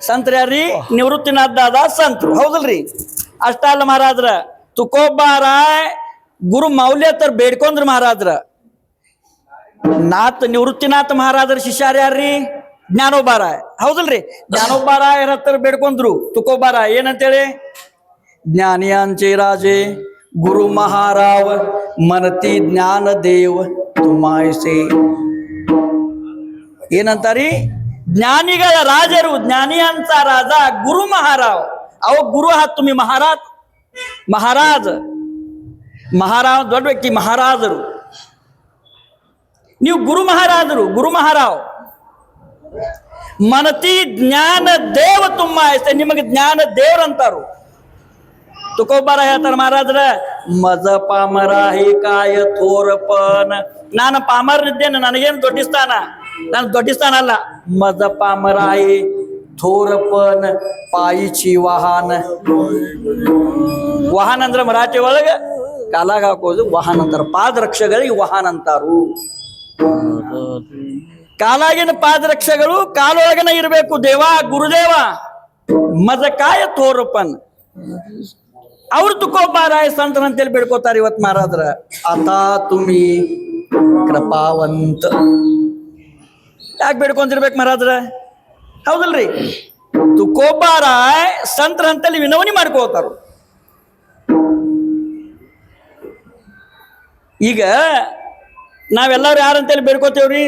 ಸಂತ್ರ ಯಾರ್ರಿ? ನಿವೃತ್ತಿನಾಥದಾದ ಸಂತರು, ಹೌದಲ್ರಿ? ಅಷ್ಟ ಅಲ್ಲ ಮಹಾರಾಜ್ರ, ತುಕೋಬಾರಾಯ್ ಗುರು ಮೌಲ್ಯತರ ಬೇಡ್ಕೊಂಡ್ರ ಮಹಾರಾಜ್ರ. ನಿವೃತ್ತಿನಾಥ ಮಹಾರಾಜರ ಶಿಷ್ಯಾರ ಯಾರ್ರಿ? ಜ್ಞಾನೋಬಾರಾಯ್, ಹೌದಲ್ರಿ? ಜ್ಞಾನೋಬಾರಾಯರ ಹತ್ರ ಬೇಡ್ಕೊಂಡ್ರು ತುಕೋಬಾರಾಯ್ ಏನಂತೇಳಿ? ಜ್ಞಾನಿಯಾಂಚೆ ರಾಜೆ ಗುರು ಮಹಾರಾವ ಮನತಿ ಜ್ಞಾನ ದೇವ ತುಮಾಯಿಸೆ. ಏನಂತಾರಿ? ಜ್ಞಾನಿಗಳ ರಾಜರು, ಜ್ಞಾನಿ ಅಂತ ರಾಜ ಗುರು ಮಹಾರಾವ್. ಅವ ಗುರು ತುಮಿ ಮಹಾರಾಜ್, ಮಹಾರಾಜ್ ದೊಡ್ಡ ವ್ಯಕ್ತಿ, ಮಹಾರಾಜರು. ನೀವು ಗುರು ಮಹಾರಾಜರು, ಗುರು ಮಹಾರಾವ್. ಮನತಿ ಜ್ಞಾನ ದೇವ ತುಂಬ ನಿಮಗೆ ಜ್ಞಾನ ದೇವ್ರಂತಾರು. ತುಕೋಬಾರ ಹೇಳ್ತಾರ ಮಹಾರಾಜ್ರ, ಮಜ ಪಾಮರಾಹಿ ಕಾಯ ಥೋರಪನ. ನಾನು ಪಾಮರನಿದ್ದೇನೆ, ನನಗೇನು ದೊಡ್ಡ ಸ್ಥಾನ? ನಾನು ದೊಡ್ಡ ಸ್ಥಾನ ಅಲ್ಲ. ಮಜ ಪಾಮರಾಹಿ ಥೋರಪನ ಪಾಯಿಚಿ ವಾಹನ. ವಾಹನ ಅಂದ್ರೆ ಮರಾಠಿ ಒಳಗ ಕಾಲಾಗ ಹಾಕೋದು ವಾಹನ ಅಂತಾರ. ಪಾದರಕ್ಷಗಳಿಗೆ ವಾಹನ ಅಂತಾರು. ಕಾಲಾಗಿನ ಪಾದರಕ್ಷಗಳು ಕಾಲೊಳಗನ ಇರಬೇಕು. ದೇವ ಗುರುದೇವ ಮಜಕಾಯ ಥೋರಪನ್ ಅವ್ರು ತುಕೋಬಾರಾಯ ಸಂತನ ಅಂತೇಳಿ ಬೇಡ್ಕೋತಾರ ಇವತ್ ಮಹಾರಾಜ್ರ. ಅತಾ ತುಮಿ ಕೃಪಾವಂತ. ಯಾಕೆ ಬೇಡ್ಕೊಂತಿರ್ಬೇಕು ಮಹಾರಾಜ್ರ? ಹೌದಲ್ರಿ? ತುಕೋಬಾರಾಯ್ ಸಂತರ ಅಂತೇಳಿ ವಿನವನಿ ಮಾಡ್ಕೋತಾರ. ಈಗ ನಾವೆಲ್ಲರೂ ಯಾರಂತೇಳಿ ಬೇಡ್ಕೋತೇವ್ರಿ?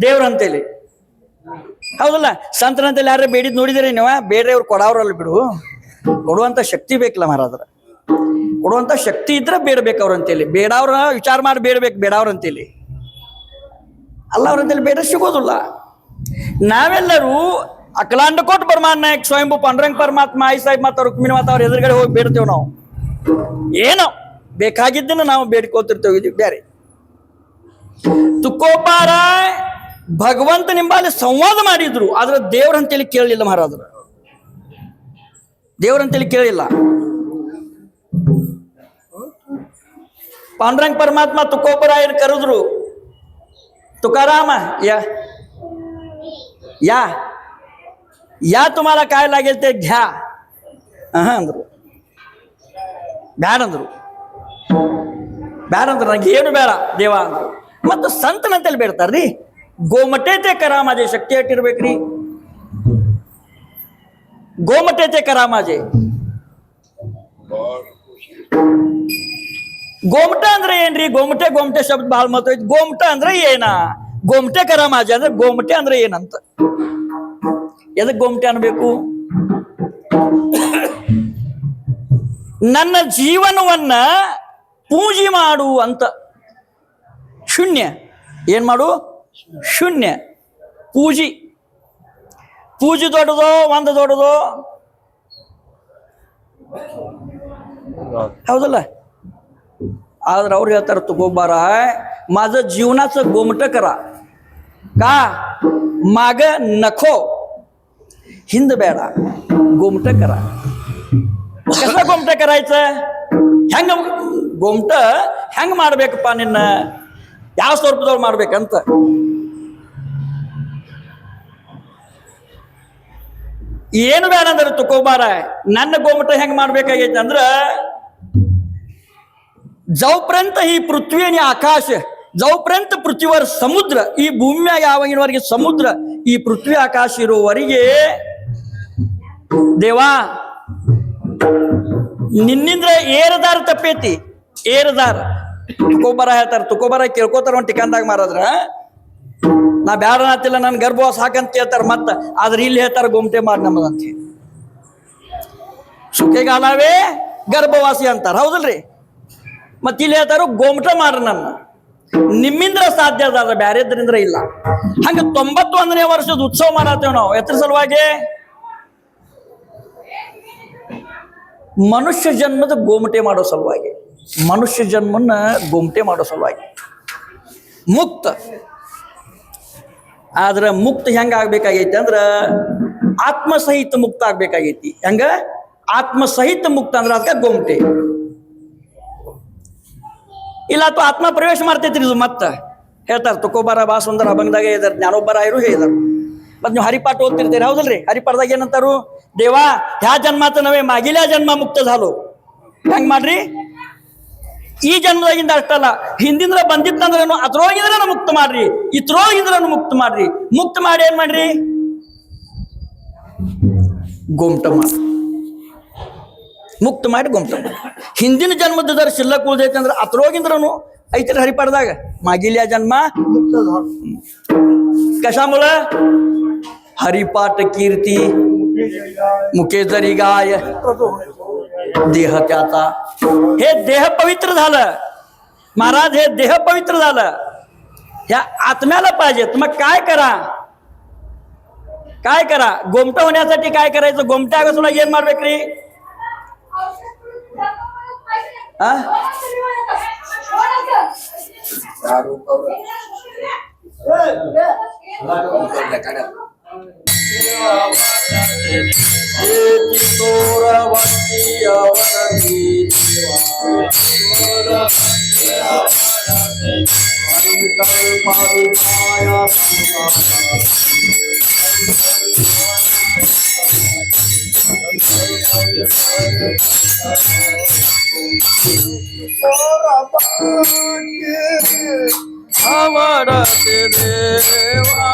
ದೇವ್ರಂತೇಳಿ, ಹೌದಲ್ಲ? ಸಂತರಂತೇಳಿ ಯಾರೇ ಬೇಡಿದ್ ನೋಡಿದಿರಿ ನೀವು? ಬೇಡ್ರೆ ಅವ್ರು ಕೊಡವ್ರಲ್ಲ ಬಿಡು, ಕೊಡುವಂತ ಶಕ್ತಿ ಬೇಕಲ್ಲ ಮಹಾರಾಜ್ರ. ಕೊಡುವಂತ ಶಕ್ತಿ ಇದ್ರೆ ಬೇಡ್ಬೇಕು ಅವ್ರಂತೇಳಿ. ಬೇಡವ್ರ ವಿಚಾರ ಮಾಡಿ ಬೇಡ್ಬೇಕು, ಬೇಡವ್ರಂತೇಳಿ ಅಲ್ಲ. ಅವ್ರಂತೇಳಿ ಬೇಡ ಸಿಗೋದಿಲ್ಲ. ನಾವೆಲ್ಲರೂ ಅಖಲಾಂಡ ಕೋಟ್ ಬರ್ಮಾನ್ ನಾಯಕ್ ಸ್ವಯಂಭೂ ಪಾಂಡುರಂಗ ಪರಮಾತ್ಮ ಆಯಿ ಸಾಹಿಬ್ ಮತ್ತು ರುಕ್ಮಿಣಿ ಮಾತಾ ಅವ್ರ ಎದುರುಗಡೆ ಹೋಗಿ ಬೇಡ್ತೇವೆ ನಾವು. ಏನೋ ಬೇಕಾಗಿದ್ದನ್ನು ನಾವು ಬೇಡ್ಕೋತಿರ್ತೇವೆ, ಇದು ಬೇರೆ. ತುಕೋಬಾರ ಭಗವಂತ ನಿಂಬಲ್ಲಿ ಸಂವಾದ ಮಾಡಿದ್ರು, ಆದ್ರೆ ದೇವ್ರಂತೇಳಿ ಕೇಳಲಿಲ್ಲ ಮಹಾರಾಜರು. ದೇವ್ರಂತೇಳಿ ಕೇಳಿಲ್ಲ. ಪಾಂಡುರಂಗ ಪರಮಾತ್ಮ ತುಕೋಬರಾಯನ್ ಕರೆದ್ರು. ತುಕಾರಾಮ ಯಾ ತುಮಾರ काय लागेल ते घ्या ಅಂದ್ರು. ಬ್ಯಾಡಂದ್ರು ನಂಗೆ ಏನು ಬೇಡ ದೇವ ಅಂದ್ರು. ಮತ್ತು ಸಂತನಂತೇಳಿ ಬೇಡ್ತಾರ್ರಿ. ಗೋಮಟೇತೆ ಕರಾಮಾಜೆ ಶಕ್ತಿ ಇಟ್ಟಿರ್ಬೇಕ್ರಿ. ಗೋಮಟೇತೆ ಕರಾಮಾಜೆ. ಗೋಮಟ ಅಂದ್ರೆ ಏನ್ರಿ? ಗೋಮಟೆ ಶಬ್ದ ಬಹಳ ಮಹತ್ವ ಐತಿ. ಗೋಮಟ ಅಂದ್ರೆ ಏನ? ಗೋಮಟೆ ಕರಾಮಾಜೆ ಅಂದ್ರೆ ಗೋಮಟೆ ಅಂದ್ರೆ ಏನಂತ. ಎದಕ್ ಗೋಮಟೆ ಅನ್ಬೇಕು? ನನ್ನ ಜೀವನವನ್ನ ಪೂಜೆ ಮಾಡು ಅಂತ. ಶೂನ್ಯ ಏನ್ ಮಾಡು? ಶೂನ್ಯ ಪೂಜೆ ದೊಡ್ಡದೋ ಒಂದು ದೊಡ್ಡದೋ? ಹೌದಲ್ಲ? आदर और ಹೇಳ್ತಾರೆ तुकोबार माझं जीवनाचं गोमट करा का माग नको हिंद ಬೇಡ गोमट करा. कसं गोमट करायचं? ಹೆಂಗ गोमट ಹೆಂಗ್ ಮಾಡ್ಬೇಕಪ್ಪ? ನಿನ್ನ ಯಾವ ಸ್ವರೂಪದವ್ರು ಮಾಡ್ಬೇಕಂತ. ಏನು ಬೇಡ ಅಂದ್ರೆ ತುಕೋಬಾರ ನನ್ನ गोमट ಹೆಂಗ್ ಮಾಡ್ಬೇಕಾಗೈತೆ ಅಂದ್ರ, जोपर्यंत ही पृथ्वी आणि आकाश, जोपर्यंत पृथ्वीवर समुद्र, ಈ ಭೂಮಿಯ ಯಾವಾಗಿನವರೆಗೆ ಸಮುದ್ರ, ಈ ಪೃಥ್ವಿ ಆಕಾಶ ಇರುವವರೆಗೆ ದೇವಾ ನಿನ್ನಿಂದ ಏರದಾರ ತಪ್ಪೇತಿ. ಏರದಾರ ತುಕೋಬಾರ ಹೇಳ್ತಾರ. ತುಕೋಬಾರ ಕೇಳ್ಕೋತಾರ ಒಂದು ಟಿಕಾನ್ದಾಗ ಮಾರಾದ್ರ. ನಾ ಬ್ಯಾಡ ಅನ್ನತ್ತಿಲ್ಲ, ನನ್ ಗರ್ಭವಾಸ ಹಾಕಂತ ಹೇಳ್ತಾರ. ಮತ್ತ ಆದ್ರೆ ಇಲ್ಲಿ ಹೇಳ್ತಾರ गोमटे ಮಾಡ್ ನಮ್ಮದಂತ. ಸುಖೆಗಾಲವೇ ಗರ್ಭವಾಸಿ ಅಂತಾರ, ಹೌದಲ್ರಿ? ಮತ್ತೆ ಇಲ್ಲಿ ಹೇಳ್ತಾರು गोमಟ ಮಾಡ್ರಿ ನನ್ನ. ನಿಮ್ಮಿಂದ್ರ ಸಾಧ್ಯ ಅದ, ಬ್ಯಾರೆದ್ರಿಂದ ಇಲ್ಲ. ಹಂಗ 91ನೇ ವರ್ಷದ ಉತ್ಸವ ಮಾಡತ್ತೇವ್ ನಾವು. ಎತ್ರ ಸಲುವಾಗಿ? ಮನುಷ್ಯ ಜನ್ಮದ गोमटे ಮಾಡೋ ಸಲುವಾಗಿ. ಮನುಷ್ಯ ಜನ್ಮನ್ನ गोमटे ಮಾಡೋ ಸಲುವಾಗಿ. ಮುಕ್ತ ಆದ್ರೆ ಮುಕ್ತ ಹೆಂಗ ಆಗ್ಬೇಕಾಗೈತಿ ಅಂದ್ರ ಆತ್ಮಸಹಿತ ಮುಕ್ತ ಆಗ್ಬೇಕಾಗೈತಿ. ಹೆಂಗ? ಆತ್ಮಸಹಿತ ಮುಕ್ತ ಅಂದ್ರ ಅದಕ್ಕೆ गोमटे. ಇಲ್ಲ ಅಥವಾ ಆತ್ಮ ಪ್ರವೇಶ ಮಾಡ್ತೈತ್ರಿ ಇದು. ಮತ್ತ ಹೇಳ್ತಾರ ತುಕೋಬಾರ ಬಾ ಸುಂದರ ಅಭಂಗದಾಗ ಹೇಳಿದಾರ, ಜ್ಞಾನೋಬರಾಯರು ಹೇಳಿದಾರ. ಮತ್ ನೀವು ಹರಿಪಾಠ ಓದ್ತಿರ್ತೀರಿ ಹೌದಲ್ರಿ? ಹರಿಪಾಠದಾಗ ಏನಂತಾರು? ದೇವಾ ह्या जन्मात नव्हे मागील जन्म मुक्त झालो. ಹೆಂಗ್ ಮಾಡ್ರಿ? ಈ ಜನ್ಮದಾಗಿಂದ ಅಷ್ಟಲ್ಲ, ಹಿಂದಿಂದ ಬಂದಿತ್ತಂದ್ರೇನು ಅದ್ರೊಳಗಿಂದ್ರ ಮುಕ್ತ ಮಾಡ್ರಿ, ಇದ್ರೊಳಗಿಂದ್ರ ಮುಕ್ತ ಮಾಡ್ರಿ. ಮುಕ್ತ ಮಾಡಿ ಏನ್ ಮಾಡ್ರಿ? ಗೋಮಟ ಮಾಡಿ, ಮುಕ್ತ ಮಾಡಿ ಗೋಮಟ ಮಾಡಿ. ಹಿಂದಿನ ಜನ್ಮದ ಶಿಲ್ಲಕ್ ಉಳ್ದೈತೆ ಅಂದ್ರೆ ಅದ್ರೊಳಗಿಂದ್ರನು ಐತಲ್ಲ ಹರಿಪಾಠದಾಗ मागील जन्म मुक्त झालो. कशामुळं? हरिपाठ कीर्ती मुके जरी गाय देह त्याचा. हे देह पवित्र झालं महाराज, हे देह पवित्र झालं. ह्या आत्म्याला पाहिजेत. मग काय करा? काय करा? गोमटा होण्यासाठी काय करायचं? गोमट्या कसला ಏನ್ ಮಾಡ್ಬೇಕ್ರಿ? आवडते देवा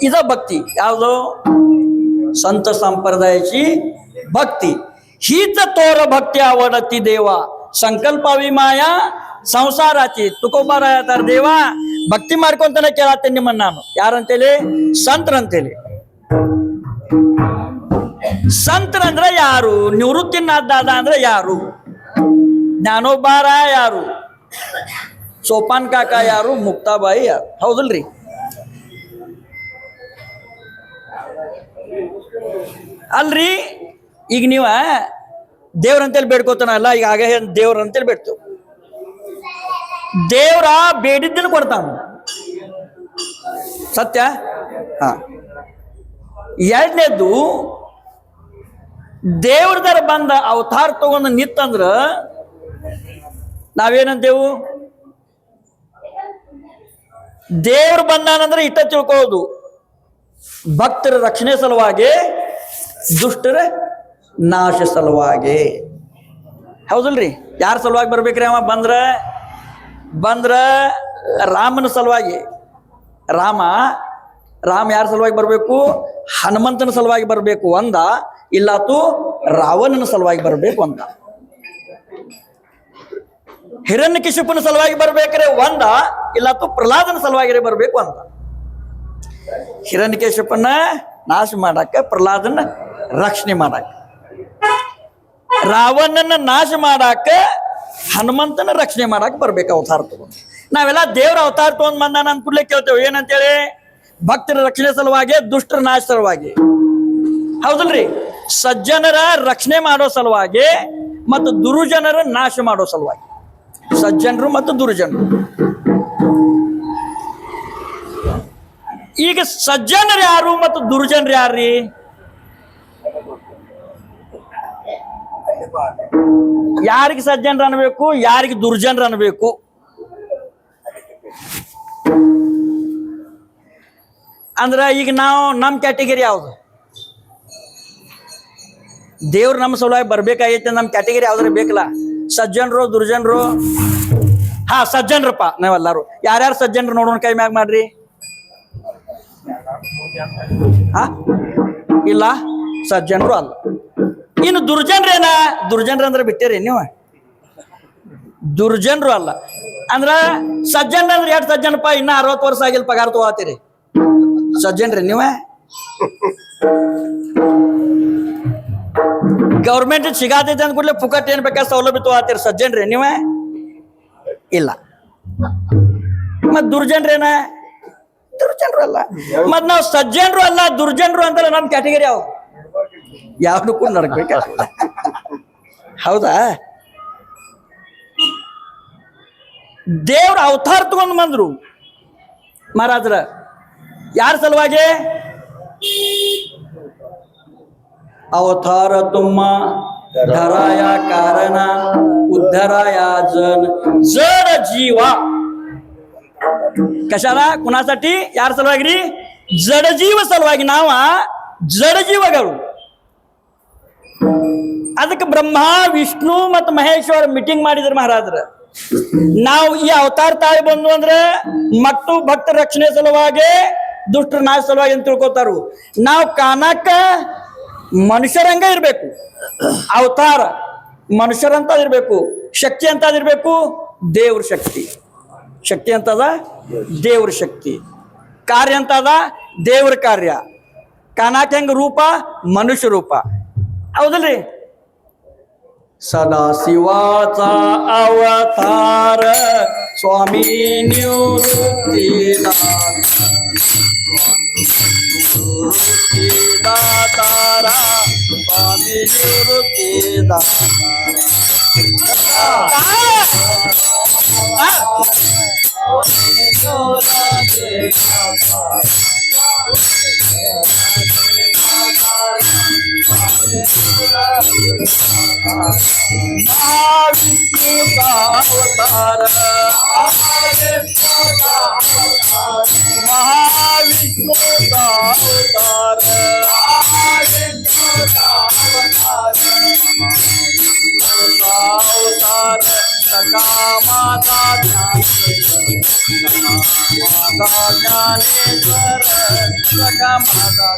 ಇದ ಭಕ್ತಿ ಯಾವುದು? संत संप्रदायाची भक्ती. हीच तोर भक्ती आवडती देवा, संकल्पावी माया ಸಂಸಾರಾಚಿ. ತುಕೋಬಾರ ಹೇಳ್ತಾರೆ, ದೇವ ಭಕ್ತಿ ಮಾಡ್ಕೊಂತಾನೆ ಕೇಳತ್ತೇನೆ ನಿಮ್ಮನ್ನ ನಾನು. ಯಾರಂತೇಳಿ? ಸಂತರಂತೇಳಿ. ಸಂತರಂದ್ರೆ ಯಾರು? ನಿವೃತ್ತಿನಾದ ಅಂದ್ರೆ ಯಾರು? ಜ್ಞಾನೋಬಾರ ಯಾರು? ಸೋಪಾನ್ ಕಾಕ ಯಾರು? ಮುಕ್ತಾಬಾಯಿ ಯಾರು? ಹೌದಲ್ರಿ? ಅಲ್ರಿ, ಈಗ ನೀವ ದೇವ್ರಂತೇಳಿ ಬೇಡ್ಕೋತಾನಲ್ಲ, ಈಗ ಆಗ ದೇವ್ರಂತೇಳಿ ಬೇಡ್ತೇವೆ. ದೇವ್ರ ಬೇಡಿದ್ದನ್ನು ಕೊಡ್ತಾನ, ಸತ್ಯ. ಎರಡನೇದ್ದು ದೇವ್ರದಾರ ಬಂದ ಅವತಾರ ತಗೊಂಡು ನಿತ್ತಂದ್ರ ನಾವೇನಂತೇವು? ದೇವ್ರು ಬಂದಾನಂದ್ರೆ ಇಟ್ಟ ತಿಳ್ಕೊಳ್ಳೋದು, ಭಕ್ತರ ರಕ್ಷಣೆ ಸಲುವಾಗಿ, ದುಷ್ಟರ ನಾಶ ಸಲುವಾಗಿ. ಹೌದಲ್ರಿ? ಯಾರ ಸಲುವಾಗಿ ಬರ್ಬೇಕ್ರಿ? ಅವ ಬಂದ್ರ ರಾಮನ ಸಲುವಾಗಿ. ರಾಮ ಯಾರ ಸಲುವಾಗಿ ಬರಬೇಕು? ಹನುಮಂತನ ಸಲುವಾಗಿ ಬರಬೇಕು ಅಂದ, ಇಲ್ಲಾತು ರಾವಣನ ಸಲುವಾಗಿ ಬರಬೇಕು ಅಂದ. ಹಿರಣ್ಯಕಶಿಪುನ ಸಲುವಾಗಿ ಬರ್ಬೇಕ್ರೆ ಒಂದ, ಇಲ್ಲಾತು ಪ್ರಹ್ಲಾದನ ಸಲುವಾಗಿ ಬರಬೇಕು ಅಂತ. ಹಿರಣ್ಯಕಶಿಪನ ನಾಶ ಮಾಡಾಕ, ಪ್ರಹ್ಲಾದನ ರಕ್ಷಣೆ ಮಾಡಾಕ, ರಾವಣನ ನಾಶ ಮಾಡಾಕ, ಹನುಮಂತನ ರಕ್ಷಣೆ ಮಾಡಾಕ ಬರ್ಬೇಕು ಅವತಾರ ತಗೊಂಡು. ನಾವೆಲ್ಲ ದೇವ್ರ ಅವತಾರ ತಗೊಂಡ್ ಬಂದಾನ ಅಂತ ಕೂಡಲೇ ಕೇಳ್ತೇವೆ ಏನಂತೇಳಿ? ಭಕ್ತರ ರಕ್ಷಣೆ ಸಲುವಾಗಿ, ದುಷ್ಟರ ನಾಶ ಸಲುವಾಗಿ. ಹೌದಲ್ರಿ? ಸಜ್ಜನರ ರಕ್ಷಣೆ ಮಾಡೋ ಸಲುವಾಗಿ ಮತ್ತು ದುರುಜನರ ನಾಶ ಮಾಡೋ ಸಲುವಾಗಿ. ಸಜ್ಜನರು ಮತ್ತು ದುರುಜನರು. ಈಗ ಸಜ್ಜನರು ಯಾರು ಮತ್ತು ದುರ್ಜನರು ಯಾರ್ರಿ? ಯಾರಿಗೆ ಸಜ್ಜನರು ಅನ್ಬೇಕು, ಯಾರಿಗೆ ದುರ್ಜನರು ಅನ್ಬೇಕು? ಅಂದ್ರ ಈಗ ನಾವು ನಮ್ಮ ಕ್ಯಾಟಗರಿ ಯಾವ್ದು? ದೇವ್ರು ನಮ್ಮ ಸಲುವಾಗಿ ಬರ್ಬೇಕಾಗೈತೆ, ನಮ್ಮ ಕ್ಯಾಟಗರಿ ಯಾವ್ದಾರ ಬೇಕಲ್ಲ? ಸಜ್ಜನರು ದುರ್ಜನರು? ಹಾ, ಸಜ್ಜನರಪ್ಪ ನಾವೆಲ್ಲರೂ. ಯಾರ್ಯಾರು ಸಜ್ಜನರು ನೋಡೋಣ, ಕೈ ಮ್ಯಾಗ ಮಾಡ್ರಿ. ಹಾ, ಇಲ್ಲ, ಸಜ್ಜನರು ಅಲ್ಲ. ಇನ್ನು ದುರ್ಜನರೇನ? ದುರ್ಜನರು ಅಂದ್ರೆ ಬಿಟ್ಟೇರಿ ನೀವು? ದುರ್ಜನರು ಅಲ್ಲ. ಅಂದ್ರ ಸಜ್ಜನ ಅಂದ್ರೆ ಎಷ್ಟು ಸಜ್ಜನಪ್ಪ? ಇನ್ನ 60 ವರ್ಷ ಆಗಿಲ್ಲ, ಪಗಾರ ತಗೋತೀರಿ. ಸಜ್ಜನ್ರಿ ನೀವ? ಗೌರ್ಮೆಂಟ್ ಸಿಗಾತೈತೆ ಅಂದ ಕೂಡಲೇ ಪುಕಟ್ ಏನ್ ಬೇಕಾದ ಸೌಲಭ್ಯ ತಗೋತೀರಿ. ಸಜ್ಜನ್ರಿ ನೀವ? ಇಲ್ಲ. ಮತ್ ದುರ್ಜನ್ರೇನ? ದುರ್ಜನರು ಅಲ್ಲ. ಮತ್ ನಾವು ಸಜ್ಜನರು ಅಲ್ಲ, ದುರ್ಜನರು ಅಂತಲ್ಲ. ನಮ್ ಕ್ಯಾಟಗರಿ ಯಾವ್ದಕ್ಕೂ ನಡ್ಬೇಕ. ಹೌದಾ? ದೇವ್ರ ಅವತಾರ ತಗೊಂಡ್ ಬಂದ್ರು ಮಹಾರಾಜ್ರ. ಯಾರ ಸಲುವಾಗಿ? ಅವತಾರ ತುಮ್ಮ ಧರಾಯ ಕಾರಣ ಉದ್ಧರಾಯ ಜಡ ಜೀವ. ಕಶಾಲ ಕುणासाठी? ಯಾರ ಸಲುವಾಗಿ? ಜಡ ಜೀವ ಸಲುವಾಗಿ. ನಾವ ಜಡ ಜೀವಗಳು. ಅದಕ್ಕೆ ಬ್ರಹ್ಮ ವಿಷ್ಣು ಮತ್ತು ಮಹೇಶ್ವರ ಮೀಟಿಂಗ್ ಮಾಡಿದ್ರು ಮಹಾರಾಜ್ರ. ನಾವು ಈ ಅವತಾರ ತಾಳಿ ಬಂದು ಅಂದ್ರೆ ಮತ್ತು ಭಕ್ತರ ರಕ್ಷಣೆ ಸಲುವಾಗಿ, ದುಷ್ಟರ ನಾಶ ಸಲುವಾಗಿ ಅಂತ ತಿಳ್ಕೊತಾರು. ನಾವು ಕಾಣಕ ಮನುಷ್ಯರಂಗ ಇರ್ಬೇಕು. ಅವತಾರ ಮನುಷ್ಯರಂತ ಇರ್ಬೇಕು. ಶಕ್ತಿ ಅಂತ ಇರ್ಬೇಕು, ದೇವ್ರ ಶಕ್ತಿ. ಶಕ್ತಿ ಅಂತದ ದೇವ್ರ ಶಕ್ತಿ. ಕಾರ್ಯ ಅಂತದ ದೇವ್ರ ಕಾರ್ಯ. ಕಾಣಕ ಹೆಂಗ ರೂಪ? ಮನುಷ್ಯ ರೂಪ. ಹೌದಲ್ರಿ? ಸದಾ ಶಿವಾचा अवतार स्वामी निवृत्ती दातारा स्वामी निवृत्ती महाविष्णु का अवतार महाविष्णु का अवतार अवतार सका माता ज्ञानेश्वर सका माता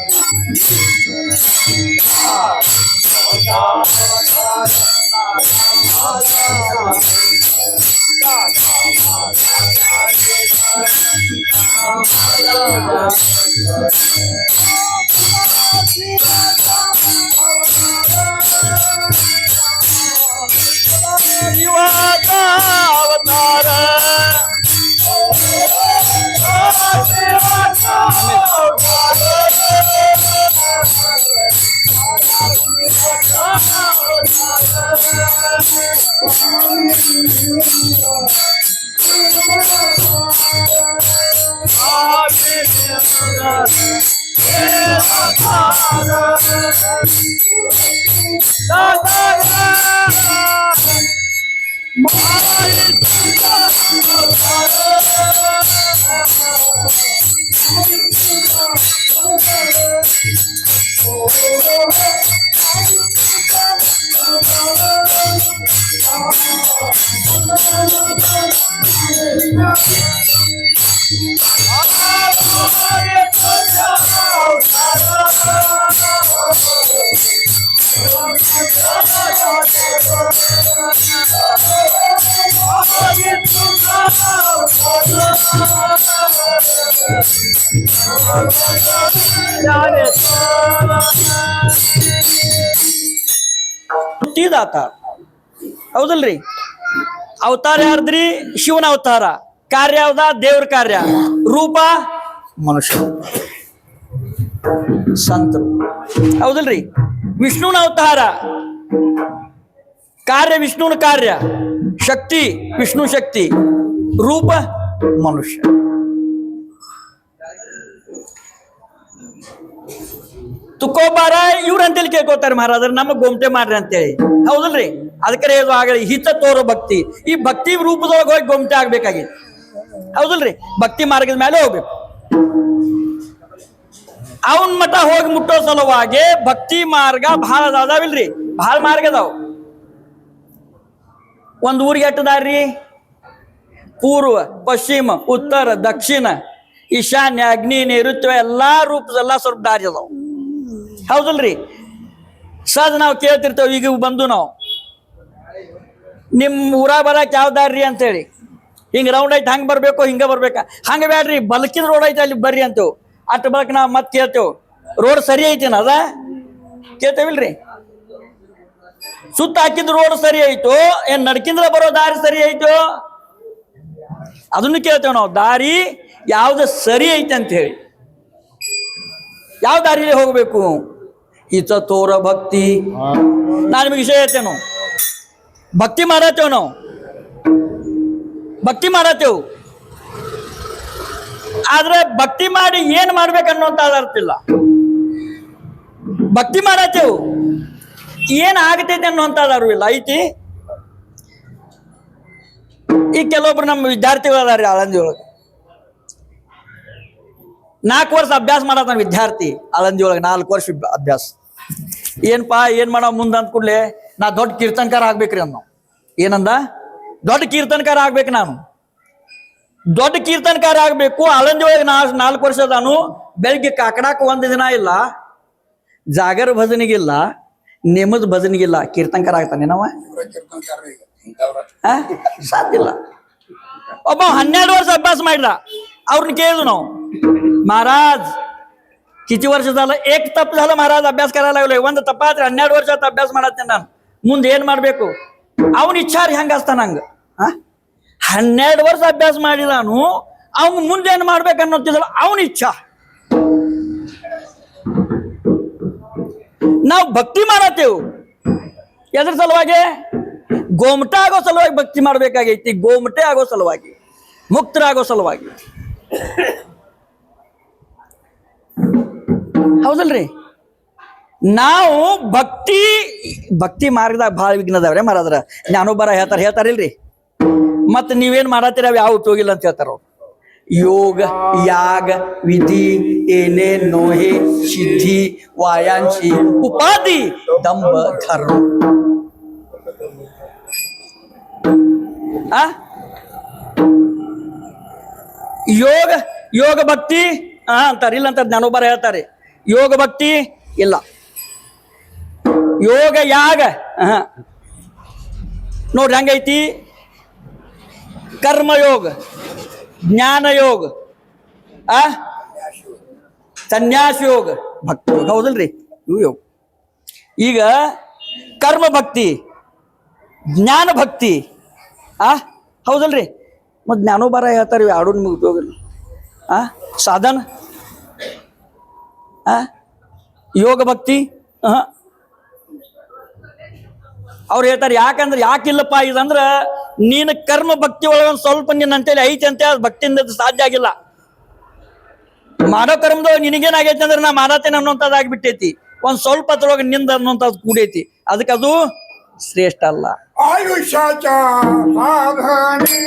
शिवाचा अवतार महाविष्णु ಮುಕ್ತಿದಾತ ಹೌದಲ್ರಿ. ಅವತಾರ ಯಾರ್ದ್ರಿ? ಶಿವನ ಅವತಾರ. ಕಾರ್ಯ ಯಾವ್ದ? ದೇವ್ರ ಕಾರ್ಯ. ರೂಪ ಮನುಷ್ಯ ಸಂತರು ಹೌದಲ್ರಿ. ವಿಷ್ಣುನ ಅವತಾರ, ಕಾರ್ಯ ವಿಷ್ಣುನ ಕಾರ್ಯ, ಶಕ್ತಿ ವಿಷ್ಣು ಶಕ್ತಿ, ರೂಪ ಮನುಷ್ಯ. ತುಕೋಬಾರ ಇವ್ರಂತೇಳಿ ಕೇಳ್ಕೊತಾರೆ ಮಹಾರಾಜರು, ನಮಗ್ ಗೋಮಟೆ ಮಾಡ್ರಿ ಅಂತೇಳಿ. ಹೌದಲ್ರಿ. ಅದಕ್ಕೆ ಇದು ಆಗಲಿ ಹಿತ ತೋರೋ ಭಕ್ತಿ. ಈ ಭಕ್ತಿ ರೂಪದೊಳಗೆ ಹೋಗಿ ಗೋಮಟೆ ಆಗ್ಬೇಕಾಗಿತ್ತು. ಹೌದಲ್ರಿ. ಭಕ್ತಿ ಮಾರ್ಗದ ಮೇಲೆ ಹೋಗ್ಬೇಕು. ಅವನ್ ಮಠ ಹೋಗಿ ಮುಟ್ಟೋ ಸಲುವಾಗಿ ಭಕ್ತಿ ಮಾರ್ಗ ಬಹಳ ಅದಾವಿಲ್ರಿ. ಬಹಳ ಮಾರ್ಗ ಅದಾವ. ಒಂದ್ ಊರಿಗೆ ಎಟ್ಟದಾರ್ರಿ? ಪೂರ್ವ, ಪಶ್ಚಿಮ, ಉತ್ತರ, ದಕ್ಷಿಣ, ಈಶಾನ್ಯ, ಅಗ್ನಿ, ನೈಋತ್ಯ ಎಲ್ಲಾ ರೂಪದೆಲ್ಲ ಸ್ವಲ್ಪ ದಾರಿ ಅದಾವ. ಹೌದಲ್ರಿ. ಸದ್ ನಾವು ಕೇಳ್ತಿರ್ತೇವೆ. ಈಗ ಬಂದು ನಾವು ನಿಮ್ ಊರ ಬರಕ್ ಯಾವ ದಾರಿ ಅಂತೇಳಿ ಹಿಂಗ ರೌಂಡ್ ಐತಿ, ಹಂಗ ಬರ್ಬೇಕು, ಹಿಂಗ ಬರ್ಬೇಕ, ಹಂಗ ಬ್ಯಾಡ್ರಿ ಬಲ್ಕಿನ ರೋಡ್ ಐತಿ ಅಲ್ಲಿ ಬರ್ರಿ ಅಂತೇವ್. ಅಟ್ ಬಳಕ ನಾವ್ ಮತ್ ಕೇಳ್ತೇವ್ ರೋಡ್ ಸರಿ ಐತಿನ ಅದ ಕೇಳ್ತೇವಿಲ್ರಿ. ಸುತ್ತ ಹಾಕಿದ ರೋಡ್ ಸರಿ ಐತೋ ಏನ್ ನಡ್ಕಿಂದ್ರ ಬರೋ ದಾರಿ ಸರಿ ಐತೋ ಅದನ್ನು ಕೇಳ್ತೇವ್ ನಾವು. ದಾರಿ ಯಾವ್ದು ಸರಿ ಐತಿ ಅಂತ ಹೇಳಿ, ಯಾವ ದಾರಿಯಲ್ಲಿ ಹೋಗ್ಬೇಕು. ಈತ ತೋರ ಭಕ್ತಿ. ನಾನು ನಿಮಗೆ ವಿಷಯ ಹೇಳ್ತೇನು, ಭಕ್ತಿ ಮಾಡತ್ತೇವ್ ನಾವು, ಭಕ್ತಿ ಮಾಡತ್ತೇವು. ಆದ್ರೆ ಭಕ್ತಿ ಮಾಡಿ ಏನ್ ಮಾಡ್ಬೇಕನ್ನೋಂತ ಅರ್ತಿಲ್ಲ. ಭಕ್ತಿ ಮಾಡತ್ತೇವು, ಏನ್ ಆಗತೈತಿ ಅನ್ನುವಂಥದ್ದು ಅರಿವಿಲ್ಲ ಐತಿ. ಈಗ ಕೆಲವೊಬ್ರು ನಮ್ಮ ವಿದ್ಯಾರ್ಥಿಗಳು ಅದಾರಿ ಆಳಂದಿ ಒಳಗೆ 4 ವರ್ಷ ಅಭ್ಯಾಸ ಮಾಡತ್ತ ವಿದ್ಯಾರ್ಥಿ. ಆಳಂದಿ ಒಳಗೆ 4 ವರ್ಷ ಅಭ್ಯಾಸ. ಏನ್ಪಾ ಏನ್ ಮಾಡೋ ಮುಂದೆ ಅಂದ ಕೂಡ್ಲೆ ನಾ ದೊಡ್ಡ ಕೀರ್ತನಕಾರ ಆಗ್ಬೇಕ್ರಿ ಅನ್ನೋ. ಏನಂದ? ದೊಡ್ಡ ಕೀರ್ತನಕಾರ ಆಗ್ಬೇಕು ನಾನು, ದೊಡ್ಡ ಕೀರ್ತನಕಾರ ಆಗ್ಬೇಕು. ಆಳಂದಿ ಒಳಗೆ 4 ವರ್ಷ ನಾನು ಬೆಳಿಗ್ಗೆ ಕಾಕಡಾಕ 1 ದಿನ ಇಲ್ಲ, ಜಾಗರ ಭಜನೆಗಿಲ್ಲ, ನೇಮದ ಭಜನೆಗಿಲ್ಲ, ಕೀರ್ತನಕಾರ ಆಗ್ತಾನೆ ನಾವ ಸಾಧ್ಯ ಇಲ್ಲ. ಒಬ್ಬ 12 ವರ್ಷ ಅಭ್ಯಾಸ ಮಾಡಿದ. ಅವ್ರನ್ನ ಕೇಳಿದ್ವು ನಾವು, महाराज किती वर्ष झालं? एक तप झालं महाराज, अभ्यास करायला लागलोय. ಒಂದು ತಪ್ಪಾದ್ರೆ 12 ವರ್ಷ ಅಭ್ಯಾಸ ಮಾಡತ್ತೇನೆ ನಾನು, ಮುಂದೆ ಏನ್ ಮಾಡ್ಬೇಕು? ಅವನ ಇಚ್ಛಾ ರೀ ಹಂಗ ಅಸ್ತಾನ ಹಂಗ. 12 ವರ್ಷ ಅಭ್ಯಾಸ ಮಾಡಿದಾನು, ಅವ್ನು ಮುಂದೆ ಏನ್ ಮಾಡ್ಬೇಕು ಅನ್ನೋತಿದಲ್ಲ ಅವನ ಇಚ್ಛಾ. ನಾವು ಭಕ್ತಿ ಮಾಡತ್ತೇವು ಎದ್ರ ಸಲುವಾಗಿ? ಗೋಮಟ ಆಗೋ ಸಲುವಾಗಿ ಭಕ್ತಿ ಮಾಡ್ಬೇಕಾಗೈತಿ. ಗೋಮಟೆ ಆಗೋ ಸಲುವಾಗಿ, ಮುಕ್ತರಾಗೋ ಸಲುವಾಗಿ. ಹೌದಲ್ರಿ. ನಾವು ಭಕ್ತಿ ಮಾರ್ಗದಾಗ ಭಾಳ ವಿಘ್ನ ಅದಾವ್ರೆ ಮಾರಾದ್ರ. ಜ್ಞಾನೋಬರ ಹೇಳ್ತಾರಿಲ್ರಿ. ಮತ್ ನೀವೇನ್ ಮಾಡತ್ತೀರ ಅವ್ ಯಾವ ಉಪಯೋಗಿಲ್ಲ ಅಂತ ಹೇಳ್ತಾರ ಅವ್ರು. ಯೋಗ ಯಾಗ ವಿಧಿ ಏನೇ ನೋಹೆ ಸಿದ್ಧಿ ವಾಯಾಂಶಿ ಉಪಾಧಿ ದಂಬ ಧರ್ಮ. ಯೋಗ ಭಕ್ತಿ ಅಂತಾರೆ, ಇಲ್ಲ ಅಂತ ಜ್ಞಾನೋಬರ ಹೇಳ್ತಾರೆ. ಯೋಗ ಭಕ್ತಿ ಇಲ್ಲ, ಯೋಗ ಯಾಗ ನೋಡ್ರಿ ಹಂಗೈತಿ. ಕರ್ಮಯೋಗ, ಜ್ಞಾನ ಯೋಗ, ಸನ್ಯಾಸ ಯೋಗ, ಭಕ್ತಿ ಯೋಗ. ಹೌದಲ್ರಿ. ಇವು ಯೋಗ. ಈಗ ಕರ್ಮ ಭಕ್ತಿ, ಜ್ಞಾನ ಭಕ್ತಿ ಹೌದಲ್ರಿ. ಮತ್ತು ಜ್ಞಾನೋಬರ ಹೇಳ್ತಾರೆ ಇವು ಎರಡು ನಿಮಗೆ ಉಪಯೋಗ ಇಲ್ಲ. ಸಾಧನ ಯೋಗ ಭಕ್ತಿ ಅವ್ರು ಹೇಳ್ತಾರೆ. ಯಾಕಂದ್ರೆ ಯಾಕಿಲ್ಲಪ್ಪ ಇದಂದ್ರ ನೀನು ಕರ್ಮ ಭಕ್ತಿ ಒಳಗ ಸ್ವಲ್ಪ ನಿನ್ನ ಅಂತೇಳಿ ಐತಿ ಅಂತ ಅದು ಭಕ್ತಿಯಿಂದ ಸಾಧ್ಯ ಆಗಿಲ್ಲ. ಮಾಡೋ ಕರ್ಮದೊಳಗೆ ನಿನಗೇನಾಗೈತಿ ಅಂದ್ರೆ ನಾ ಮಾಡತ್ತೇನೆ ಅನ್ನೋಂಥದ್ದಾಗ್ಬಿಟ್ಟೈತಿ. ಒಂದ್ ಸ್ವಲ್ಪ ಅದ್ರೊಳಗೆ ನಿಂದ ಅನ್ನುವಂಥದ್ದು ಕೂಡೈತಿ, ಅದಕ್ಕೆ ಅದು ಶ್ರೇಷ್ಠ ಅಲ್ಲ. ಆಯುಷ್ಯಾಚ ಸಾಧನೆ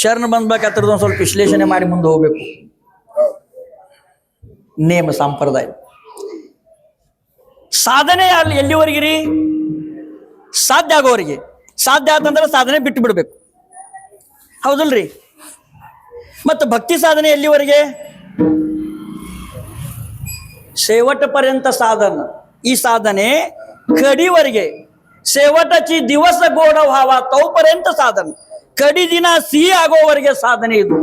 ಶರಣ ಬಂದ್ಬೇಕಾದ್ರದ್ದು ಒಂದ್ ಸ್ವಲ್ಪ ವಿಶ್ಲೇಷಣೆ ಮಾಡಿ ಮುಂದೆ ಹೋಗ್ಬೇಕು. ನೇಮ ಸಂಪ್ರದಾಯ ಸಾಧನೆ ಅಲ್ಲಿ ಎಲ್ಲಿವರೆಗಿರಿ? ಸಾಧ್ಯ ಆಗೋವರೆಗೆ. ಸಾಧ್ಯ ಆತಂದ್ರೆ ಸಾಧನೆ ಬಿಟ್ಟು ಬಿಡ್ಬೇಕು, ಹೌದಲ್ರಿ? ಮತ್ತು ಭಕ್ತಿ ಸಾಧನೆ ಎಲ್ಲಿವರೆಗೆ? शेवट पर्यंत साधन. ही साधने कधीवರೆಗೆ शेवटची दिवस गोड व्हावा तोपर्यंत साधन. कधी दिना सिही आगोवರೆಗೆ साधने ಇದು.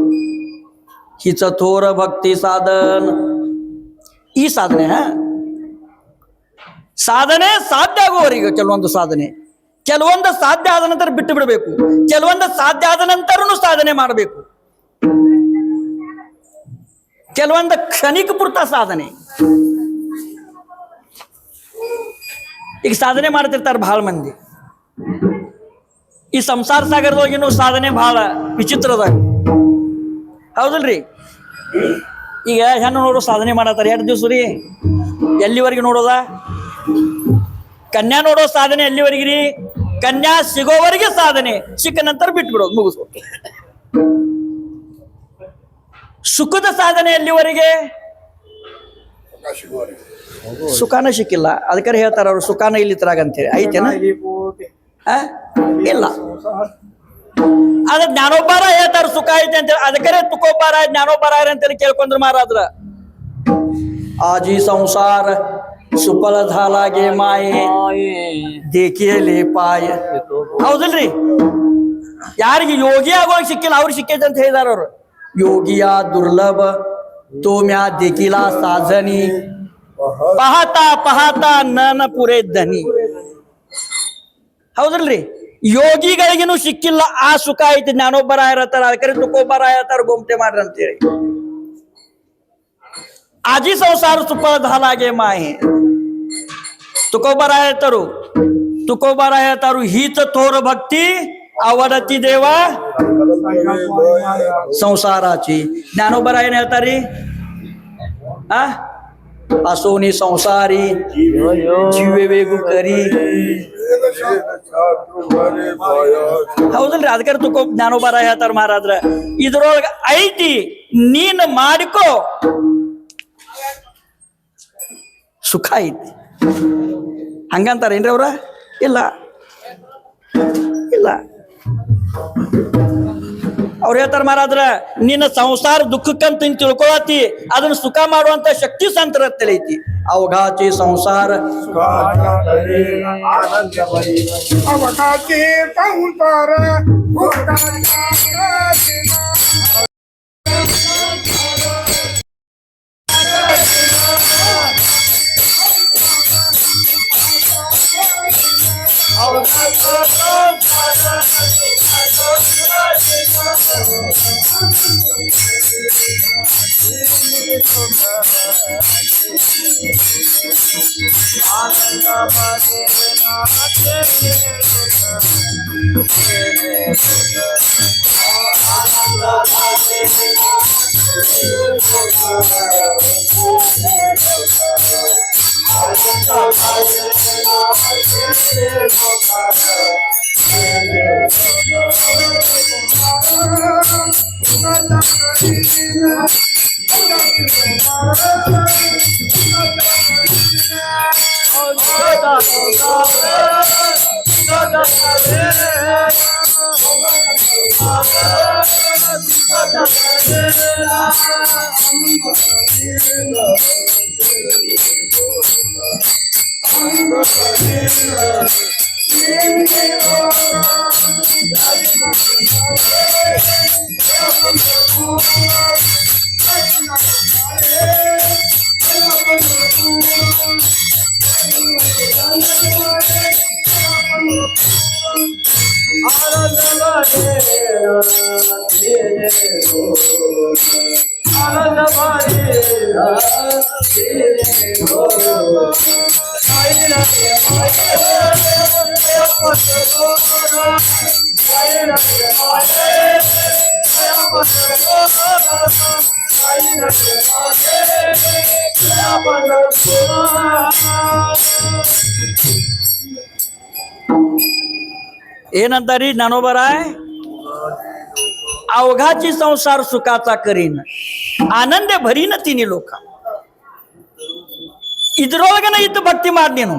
हिच थोर भक्ती साधन. ಈ ಸಾಧನೆ ಸಾಧನೆ ಸಾಧ್ಯ ಆಗುವವರೆಗೆ ಕೆಲವೊಂದು ಸಾಧನೆ, ಕೆಲವೊಂದು ಸಾಧ್ಯ ಆದ ನಂತರ ಬಿಟ್ಟು ಬಿಡಬೇಕು, ಕೆಲವೊಂದು ಸಾಧ್ಯ ಆದ ನಂತರನು ಸಾಧನೆ ಮಾಡಬೇಕು, ಕೆಲವೊಂದು ಕ್ಷಣಿಕ ಪೂರ್ತ ಸಾಧನೆ. ಈಗ ಸಾಧನೆ ಮಾಡ್ತಿರ್ತಾರೆ ಬಹಳ ಮಂದಿ. ಈ ಸಂಸಾರ ಸಾಗರದೊಳಗಿನ ಸಾಧನೆ ಬಹಳ ವಿಚಿತ್ರದಾಗ, ಹೌದಲ್ರಿ? ಈಗ ಹೆಣ್ಣು ನೋಡೋ ಸಾಧನೆ ಮಾಡತ್ತಾರ 2 ದಿವಸ ರೀ. ಎಲ್ಲಿವರೆಗೆ ನೋಡೋದ? ಕನ್ಯಾ ನೋಡೋ ಸಾಧನೆ ಎಲ್ಲಿವರೆಗೆ ರೀ? ಕನ್ಯಾ ಸಿಗೋವರೆಗೆ ಸಾಧನೆ, ಸಿಕ್ಕ ನಂತರ ಬಿಟ್ಟು ಬಿಡೋದು, ಮುಗಿಸ್ಬೇಕು. ಸುಖದ ಸಾಧನೆ ಎಲ್ಲಿವರೆಗೆ? ಸುಖಾನ ಸಿಕ್ಕಿಲ್ಲ, ಅದಕ್ಕೆ ಹೇಳ್ತಾರ ಅವ್ರು ಸುಖಾನ ಇಲ್ಲಿತ್ರಾಗ ಅಂತೇಳಿ. ಐತೇನ? ಇಲ್ಲ. ಅದ ಜ್ಞಾನೋಪಾರ ಹೇಳ್ತಾರ ಸುಖ ಐತೆ ಅಂತೇಳಿ, ಅದಕ್ಕೆ ತುಕೋಪಾರ ಜ್ಞಾನೋಪಾರ ಅಂತೇಳಿ ಕೇಳ್ಕೊಂಡ್ರ ಮಾರಾದ್ರ. ಆಜಿ ಸಂಸಾರ ಸುಫಲ ಧಾಲಾಗೆ ಮಾಯೆ ದೇಖಿಯಲಿ ಪಾಯ. ಹೌದಲ್ರಿ? ಯಾರಿಗೆ ಯೋಗಿ ಆಗೋವಾಗ ಸಿಕ್ಕಿಲ್ಲ ಅವ್ರಿಗೆ ಸಿಕ್ಕೈತೆ ಅಂತ ಹೇಳಿದಾರ ಅವ್ರು. ಯೋಗಿಯ ದುರ್ಲಭ ತೋಮ್ಯಾ ದೇಖಿಲಾ ಸಾಧನಿ ಪಹತಾ ಪಹತಾ ನನ ಪುರೇ ಧನಿ. ಹೌದಲ್ರಿ? ಯೋಗಿಗಳಿಗಿನೂ ಸಿಕ್ಕಿಲ್ಲ ಆ ಸುಖ ಐತಿ. ಜ್ಞಾನೋಬ್ಬರ ಇರತ್ತಾರ, ಅದಕ್ಕೆ ತುಕೋಬ್ಬರ ಇರತ್ತಾರ, ಗೋಮಟೆ ಮಾಡ್ರಿ ಅಂತೇಳಿ. आजी संसार सुफल झालागे माहे. तुकोबारा येतारू हीच थोर भक्ती आवडती देवा संसाराची. ज्ञानोबरा ಏನ್ ಹೇಳ್ತಾರಿ? असोनी संसारी जीवे वेगु करी. ಹೌದಲ್ರಿ? ಅದಕ್ಕೆ ತುಕೋ ಜ್ಞಾನೋಬರ ಹೇಳ್ತಾರ ಮಹಾರಾಜ್ರ, ಇದ್ರೊಳಗ ಐತಿ ನೀನ್ ಮಾಡಿಕೋ, ಸುಖ ಐತಿ ಹಂಗಂತಾರ ಏನ್ರಿ ಅವ್ರ? ಇಲ್ಲ ಇಲ್ಲ, ಅವ್ರು ಹೇಳ್ತಾರ ಮಾರಾದ್ರ ನಿನ್ನ ಸಂಸಾರ ದುಃಖಕ್ಕಂತ ತಿಳ್ಕೊಳತಿ, ಅದನ್ನ ಸುಖ ಮಾಡುವಂತ ಶಕ್ತಿ ಸಂತರತ್ತಲ್ಲಿ ಐತಿ. ಅವಘಾಚಿ ಸಂಸಾರ ಅವಘಾಚಿ ಸಂಸಾರ ಏನಂತಾरी ज्ञानोबराय अवघाची संसार सुखाचा करीन आनंद भरीन तिन्ही लोक ಇದ್ರೊಳಗನ ಇದ್ದು ಭಕ್ತಿ ಮಾಡಿ ನೀನು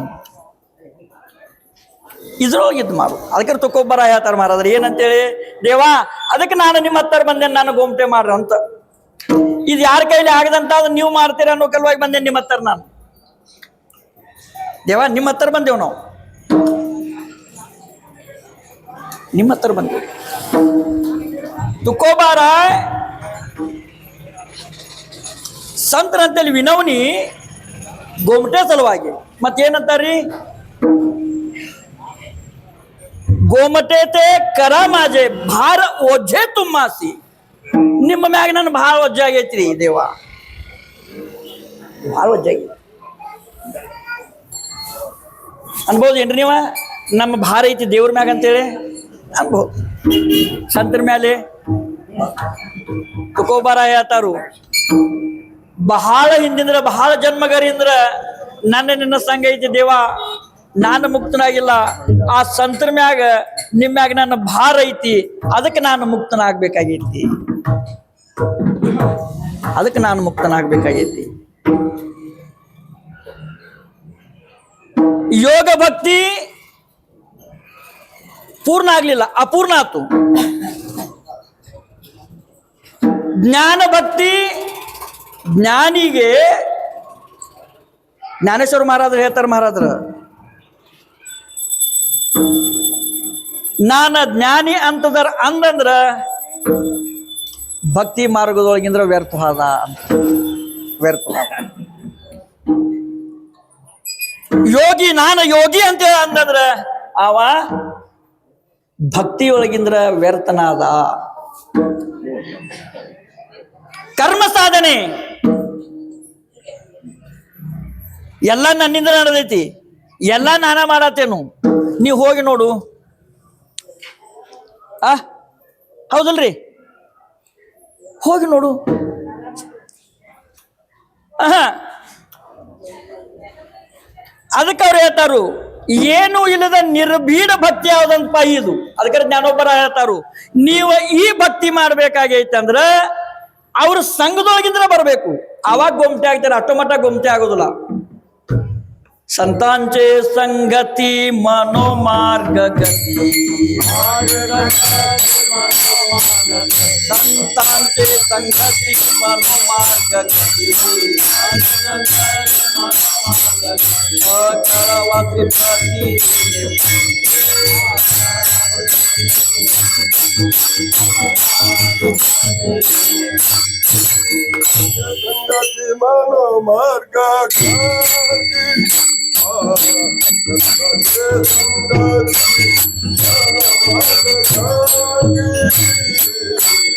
ಇದ್ರೊಳಗೆ ಇದ್ದು ಮಾಡು ಅದಕ್ಕೆ ತುಕೋಬ್ಬರ ಹೇಳ್ತಾರ ಮಾರಾದ್ರೆ ಏನಂತೇಳಿ ದೇವಾ ಅದಕ್ಕೆ ನಾನು ನಿಮ್ಮ ಹತ್ತರ ಬಂದೆ ನಾನು ಗೋಮಟೆ ಮಾಡ್ರ ಅಂತ ಇದು ಯಾರ ಕೈಲಿ ಆಗದಂತ ಅದು ನೀವು ಮಾಡ್ತೀರ ಅನ್ನೋ ಕಲ್ವಾಗಿ ಬಂದೆ ನಿಮ್ಮ ಹತ್ತರ ನಾನು ದೇವಾ ನಿಮ್ಮ ಹತ್ತರ ಬಂದೇವು ನಾವು ನಿಮ್ಮ ಹತ್ತರ ಬಂದೇವು ತುಕೋಬಾರ ಸಂತರಂತೇಳಿ ವಿನವನಿ ಗೋಮಟೆ ಸಲುವಾಗಿ ಮತ್ತೇನಂತಾರ್ರಿ ಗೋಮಟೆ ಕರ ಮಾಜೆ ಭಾರ ಓಜೆ ತುಮ್ಮಾಸಿ ನಿಮ್ಮ ಮ್ಯಾಗ ನನ್ನ ಭಾಳ ಒಜ್ಜೆ ಆಗೈತ್ರಿ ದೇವ ಭಾಳ ಒಜ್ಜೆ ಆಗೈತಿ ಅನ್ಬೋದು ಏನ್ರಿ ನೀವ ನಮ್ಮ ಭಾರ ಐತಿ ದೇವ್ರ ಮ್ಯಾಗ ಅಂತೇಳಿ ಅನ್ಬೋದು ಸಂತರ ಮ್ಯಾಲೆ ತುಕೋಬಾರ ಹೇಳ್ತಾರು ಬಹಳ ಹಿಂದಿಂದ್ರ ಬಹಳ ಜನ್ಮಗರಿಂದ್ರ ನನ್ನ ನಿನ್ನ ಸಂಘ ಐತಿ ದೇವ ನಾನು ಮುಕ್ತನಾಗಿಲ್ಲ ಆ ಸಂತರ ಮ್ಯಾಗ ನಿಮ್ಮ ಮ್ಯಾಗ ನನ್ನ ಭಾರ ಐತಿ ಅದಕ್ಕೆ ನಾನು ಮುಕ್ತನಾಗಬೇಕಾಗೈತಿ ಅದಕ್ಕೆ ನಾನು ಮುಕ್ತನಾಗಬೇಕಾಗೈತಿ ಯೋಗ ಭಕ್ತಿ ಪೂರ್ಣ ಆಗ್ಲಿಲ್ಲ ಅಪೂರ್ಣ ಆತು ಜ್ಞಾನ ಭಕ್ತಿ ಜ್ಞಾನಿಗೆ ಜ್ಞಾನೇಶ್ವರ ಮಹಾರಾಜರು ಹೇಳ್ತಾರ ಮಹಾರಾಜರು ನಾನು ಜ್ಞಾನಿ ಅಂತದರ ಅಂದಂದ್ರ ಭಕ್ತಿ ಮಾರ್ಗದೊಳಗಿಂದ್ರ ವ್ಯರ್ಥವಾದ ಅಂತ ವ್ಯರ್ಥವಾದ ಯೋಗಿ ನಾನು ಯೋಗಿ ಅಂತ ಅಂತಂದ್ರ ಅವ ಭಕ್ತಿಯೊಳಗಿಂದ್ರ ವ್ಯರ್ಥನಾದ ಕರ್ಮ ಸಾಧನೆ ಎಲ್ಲ ನನ್ನಿಂದ ನಡೆದೈತಿ ಎಲ್ಲ ನಾನ ಮಾಡತ್ತೇನು ನೀವು ಹೋಗಿ ನೋಡು ಹೌದಲ್ರಿ ಹೋಗಿ ನೋಡು ಅದಕ್ಕೆ ಅವ್ರು ಹೇಳ್ತಾರು ಏನು ಇಲ್ಲದ ನಿರ್ಭೀಡ ಭಕ್ತಿ ಯಾವ್ದಂತ ಇದು ಅದಕ್ಕೆ ಜ್ಞಾನೋಬ್ಬರ ಹೇಳ್ತಾರು ನೀವು ಈ ಭಕ್ತಿ ಮಾಡ್ಬೇಕಾಗೈತೆ ಅಂದ್ರ ಅವ್ರ ಸಂಘದೊಳಗಿಂದ್ರ ಬರ್ಬೇಕು ಅವಾಗ ಗೊಮಟೆ ಆಗ್ತಾರೆ ಅಷ್ಟೋ ಮಟ್ಟ ಗೊಮಟೆ ಆಗೋದಿಲ್ಲ संतांचे संगती मनोमार्ग गती संतांचे संगती मनोमार्ग गती अकळवाचे प्रती मनोमार्ग गती